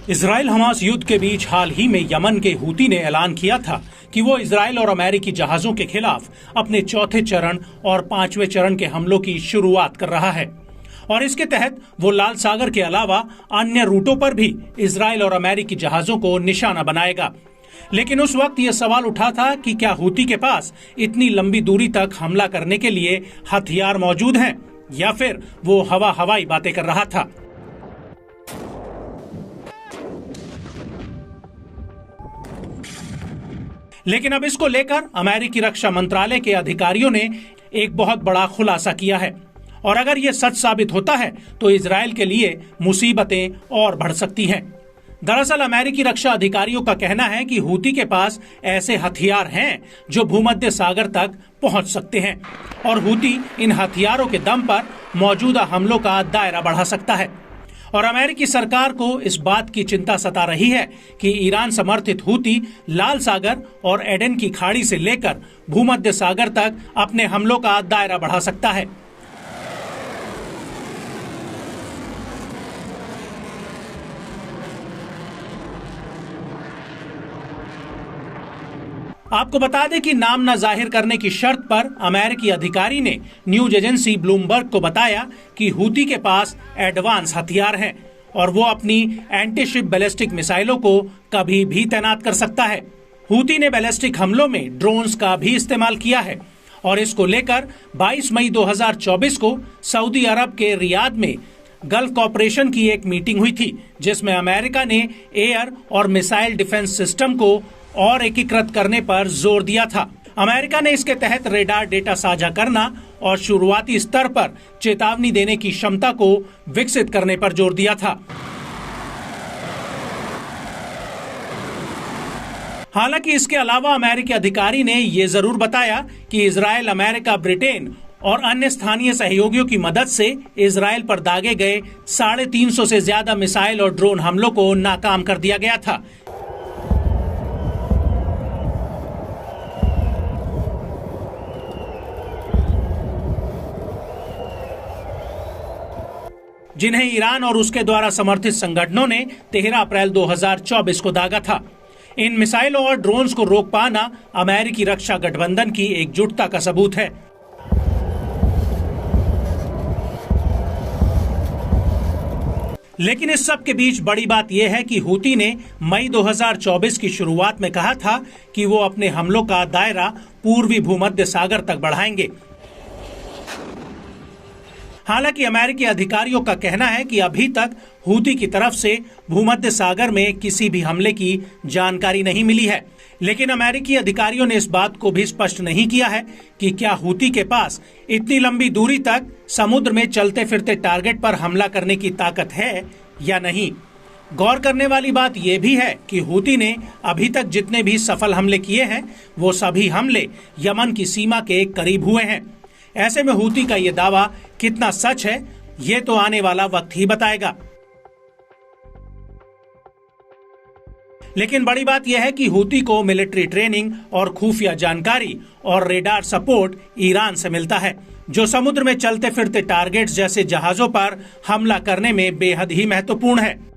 Israel Hamas युद्ध के बीच हाल ही में यमन के हूती ने ऐलान किया था कि वो इजराइल और अमेरिकी जहाजों के खिलाफ अपने चौथे चरण और पांचवें चरण के हमलों की शुरुआत कर रहा है और इसके तहत वो लाल सागर के अलावा अन्य रूटों पर भी इजराइल और अमेरिकी जहाजों को निशाना बनाएगा। लेकिन उस वक्त ये सवाल उठा था कि क्या हूती के पास इतनी लंबी दूरी तक हमला करने के लिए हथियार मौजूद हैं या फिर वो हवाई बातें कर रहा था। लेकिन अब इसको लेकर अमेरिकी रक्षा मंत्रालय के अधिकारियों ने एक बहुत बड़ा खुलासा किया है और अगर ये सच साबित होता है तो इजराइल के लिए मुसीबतें और बढ़ सकती हैं। दरअसल अमेरिकी रक्षा अधिकारियों का कहना है कि हूती के पास ऐसे हथियार हैं जो भूमध्य सागर तक पहुंच सकते हैं और हूती इन हथियारों के दम पर मौजूदा हमलों का दायरा बढ़ा सकता है। और अमेरिकी सरकार को इस बात की चिंता सता रही है कि ईरान समर्थित हूती लाल सागर और एडन की खाड़ी से लेकर भूमध्य सागर तक अपने हमलों का दायरा बढ़ा सकता है। आपको बता दें कि नाम न जाहिर करने की शर्त पर अमेरिकी अधिकारी ने न्यूज एजेंसी ब्लूमबर्ग को बताया कि हूती के पास एडवांस हथियार हैं और वो अपनी एंटी शिप बैलिस्टिक मिसाइलों को कभी भी तैनात कर सकता है। हूती ने बैलिस्टिक हमलों में ड्रोन्स का भी इस्तेमाल किया है और इसको लेकर 22 मई 2024 को सऊदी अरब के रियाद में गल्फ कॉर्पोरेशन की एक मीटिंग हुई थी जिसमें अमेरिका ने एयर और मिसाइल डिफेंस सिस्टम को और एकीकृत करने पर जोर दिया था। अमेरिका ने इसके तहत रेडार डेटा साझा करना और शुरुआती स्तर पर चेतावनी देने की क्षमता को विकसित करने पर जोर दिया था। हालांकि इसके अलावा अमेरिकी अधिकारी ने ये जरूर बताया कि इजराइल, अमेरिका, ब्रिटेन और अन्य स्थानीय सहयोगियों की मदद से इजराइल पर दागे गए 350 से ज्यादा मिसाइल और ड्रोन हमलों को नाकाम कर दिया गया था। जिन्हें ईरान और उसके द्वारा समर्थित संगठनों ने 13 अप्रैल 2024 को दागा था। इन मिसाइलों और ड्रोन्स को रोक पाना अमेरिकी रक्षा गठबंधन की एकजुटता का सबूत है। लेकिन इस सब के बीच बड़ी बात यह है कि हूती ने मई 2024 की शुरुआत में कहा था कि वो अपने हमलों का दायरा पूर्वी भूमध्य सागर तक बढ़ाएंगे। हालांकि अमेरिकी अधिकारियों का कहना है कि अभी तक हूती की तरफ से भूमध्य सागर में किसी भी हमले की जानकारी नहीं मिली है। लेकिन अमेरिकी अधिकारियों ने इस बात को भी स्पष्ट नहीं किया है कि क्या हूती के पास इतनी लंबी दूरी तक समुद्र में चलते फिरते टारगेट पर हमला करने की ताकत है या नहीं। गौर करने वाली बात यह भी है कि हूती ने अभी तक जितने भी सफल हमले किए हैं वो सभी हमले यमन की सीमा के करीब हुए हैं। ऐसे में हूती का ये दावा कितना सच है ये तो आने वाला वक्त ही बताएगा। लेकिन बड़ी बात यह है कि हूती को मिलिट्री ट्रेनिंग और खुफिया जानकारी और रेडार सपोर्ट ईरान से मिलता है जो समुद्र में चलते फिरते टारगेट्स जैसे जहाजों पर हमला करने में बेहद ही महत्वपूर्ण है।